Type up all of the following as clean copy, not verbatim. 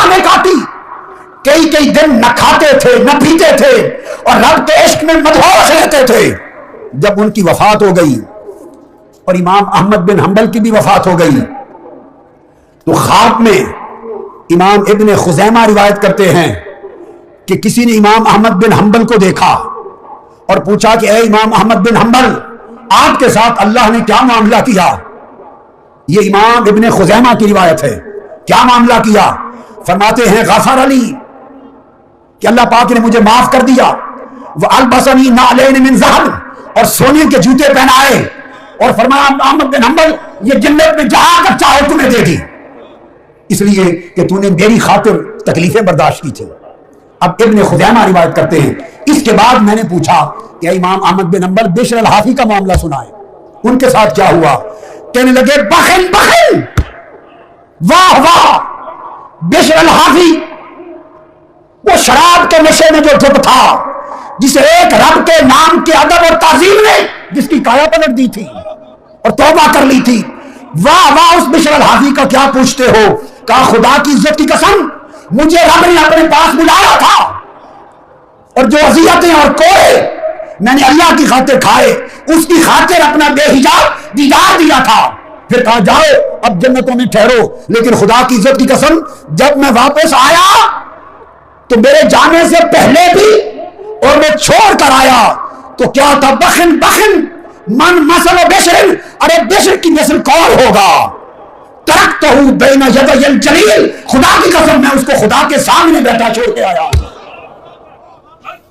جانیں کاٹی، کئی کئی دن نہ کھاتے تھے نہ پیتے تھے اور رب کے عشق میں مدہوش رہتے تھے۔ جب ان کی وفات ہو گئی اور امام احمد بن حنبل کی بھی وفات ہو گئی تو خواب میں امام ابن خزیمہ روایت کرتے ہیں کہ کسی نے امام احمد بن حنبل کو دیکھا اور پوچھا کہ اے امام احمد بن حنبل، آپ کے ساتھ اللہ نے کیا معاملہ کیا؟ یہ امام ابن خزیمہ کی روایت ہے۔ کیا معاملہ کیا؟ فرماتے ہیں غفر علی کہ اللہ پاک نے مجھے معاف کر دیا، وَأَلْبَسَنِي نَعْلَيْنِ مِنْ ذَهَبٍ، اور سونے کے جوتے پہنائے، اور فرمایا احمد بن حنبل یہ جنت میں جہاں تک چاہو تمہیں دے دی، اس لیے کہ تو نے میری خاطر تکلیفیں برداشت کی تھی۔ اب ابن خزیمہ روایت کرتے ہیں اس کے بعد میں نے پوچھا کہ امام احمد بن حنبل بشر الحافی کا معاملہ سنائے، ان کے ساتھ کیا ہوا؟ کہنے لگے بخل بخل، واہ واہ، بشر الحافی وہ شراب کے نشے میں جو ڈوب تھا، جسے ایک رب کے نام کے ادب اور تعظیم نے جس کی کایا پلٹ دی تھی اور توبہ کر لی تھی، واہ واہ اس بشر الحافی کا کیا پوچھتے ہو؟ کہا خدا کی عزت کی قسم، مجھے رب نے اپنے پاس بلایا تھا اور جو اذیتیں اور کوڑے میں نے اللہ کی خاطر کھائے اس کی خاطر اپنا بے حجاب دیدار دیا تھا، پھر کہا جاؤ اب جنتوں میں ٹھہرو، لیکن خدا کی عزت کی قسم جب میں واپس آیا تو میرے جانے سے پہلے بھی اور میں چھوڑ کر آیا تو کیا تھا؟ بخن بخن من مثل بشر، ارے بشر کی نسل کون ہوگا؟ ترکتہ بین یدی الجلیل، خدا کی قسم میں اس کو خدا کے سامنے بیٹھا چھوڑ کے آیا،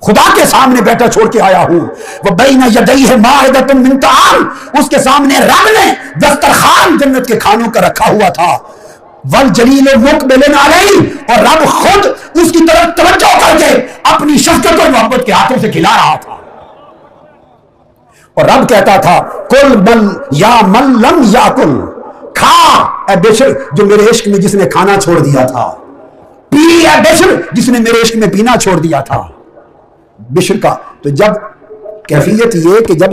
خدا کے سامنے بیٹھا چھوڑ کے آیا ہوں۔ وَبَيْنَ يَدَيْهِ مَائِدَةٌ مِّن طَعَامٍ، اس کے سامنے رب نے دسترخوان جنت کے کھانوں کا رکھا ہوا تھا، وَالْجَلِيلُ مُقْبِلٌ عَلَيْهِ، اور رب خود اس کی طرف توجہ کر کے اپنی شفقت اور محبت کے ہاتھوں سے کھلا رہا تھا، اور رب کہتا تھا کل بل یا من لم یاکل، کھا اے بشر جو میرے عشق میں جس نے کھانا چھوڑ دیا تھا، پی اے بشر جس نے میرے عشق میں پینا چھوڑ دیا تھا۔ بشر کا تو جب کیفیت یہ کہ جب